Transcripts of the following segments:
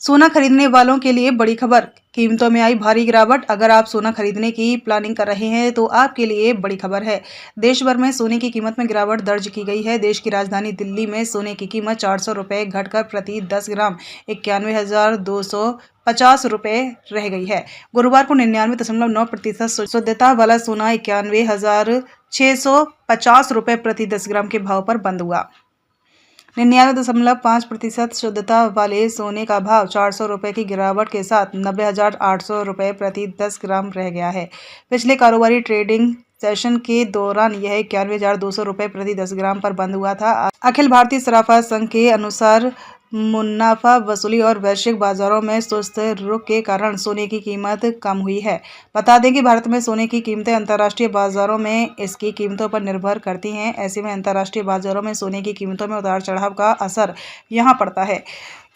सोना खरीदने वालों के लिए बड़ी खबर, कीमतों में आई भारी गिरावट। अगर आप सोना खरीदने की प्लानिंग कर रहे हैं तो आपके लिए बड़ी खबर है। देश भर में सोने की कीमत में गिरावट दर्ज की गई है। देश की राजधानी दिल्ली में सोने की कीमत 400 रुपये घटकर प्रति 10 ग्राम 91,250 रुपये रह गई है। गुरुवार को 99.9% शुद्धता वाला सोना 91,650 रुपये प्रति 10 ग्राम के भाव पर बंद हुआ। 99.5% शुद्धता वाले सोने का भाव 400 रुपये की गिरावट के साथ 90,800 रुपये प्रति 10 ग्राम रह गया है। पिछले कारोबारी ट्रेडिंग सेशन के दौरान यह 91,200 रुपये प्रति 10 ग्राम पर बंद हुआ था। अखिल भारतीय सराफा संघ के अनुसार मुनाफा वसूली और वैश्विक बाजारों में सुस्त रुख के कारण सोने की कीमत कम हुई है। बता दें कि भारत में सोने की कीमतें अंतर्राष्ट्रीय बाजारों में इसकी कीमतों पर निर्भर करती हैं। ऐसे में अंतर्राष्ट्रीय बाजारों में सोने की कीमतों में उतार चढ़ाव का असर यहां पड़ता है।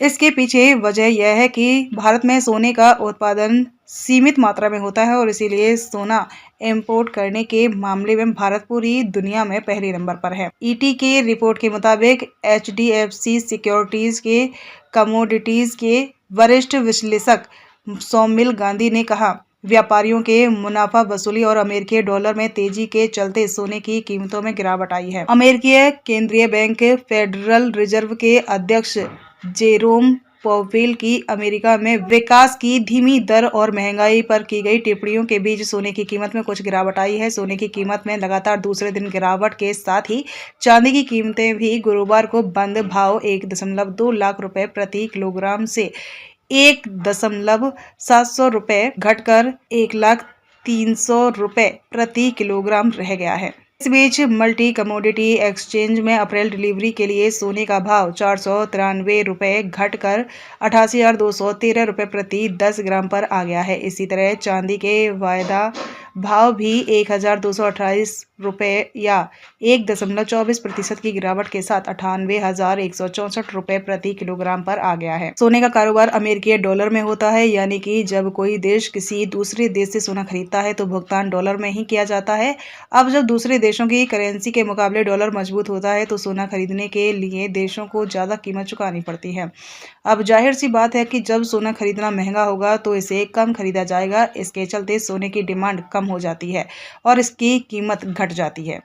इसके पीछे वजह यह है कि भारत में सोने का उत्पादन सीमित मात्रा में होता है और इसीलिए सोना इंपोर्ट करने के मामले में भारत पूरी दुनिया में पहले नंबर पर है। ईटी के रिपोर्ट के मुताबिक एचडीएफसी सिक्योरिटीज के कमोडिटीज के वरिष्ठ विश्लेषक सौमिल गांधी ने कहा, व्यापारियों के मुनाफा वसूली और अमेरिकी डॉलर में तेजी के चलते सोने की कीमतों में गिरावट आई है। अमेरिकी केंद्रीय बैंक फेडरल रिजर्व के अध्यक्ष जेरोम पॉवेल की अमेरिका में विकास की धीमी दर और महंगाई पर की गई टिप्पणियों के बीच सोने की कीमत में कुछ गिरावट आई है। सोने की कीमत में लगातार दूसरे दिन गिरावट के साथ ही चांदी की कीमतें भी गुरुवार को बंद भाव 1.2 लाख रुपए प्रति किलोग्राम से 1.700 रुपये घटकर 1,300,000 रुपये प्रति किलोग्राम रह गया है। इस बीच मल्टी कमोडिटी एक्सचेंज में अप्रैल डिलीवरी के लिए सोने का भाव 493 रुपये घटकर 88,213 रुपये प्रति 10 ग्राम पर आ गया है। इसी तरह चांदी के वायदा भाव भी 1,228 रुपये या 1.24% की गिरावट के साथ 98,164 रुपये प्रति किलोग्राम पर आ गया है। सोने का कारोबार अमेरिकी डॉलर में होता है, यानी कि जब कोई देश किसी दूसरे देश से सोना खरीदता है तो भुगतान डॉलर में ही किया जाता है। अब जब दूसरे देशों की करेंसी के मुकाबले डॉलर मजबूत होता है तो सोना खरीदने के लिए देशों को ज़्यादा कीमत चुकानी पड़ती है। अब जाहिर सी बात है कि जब सोना खरीदना महंगा होगा तो इसे कम खरीदा जाएगा। इसके चलते सोने की डिमांड कम हो जाती है और इसकी कीमत घट जाती है।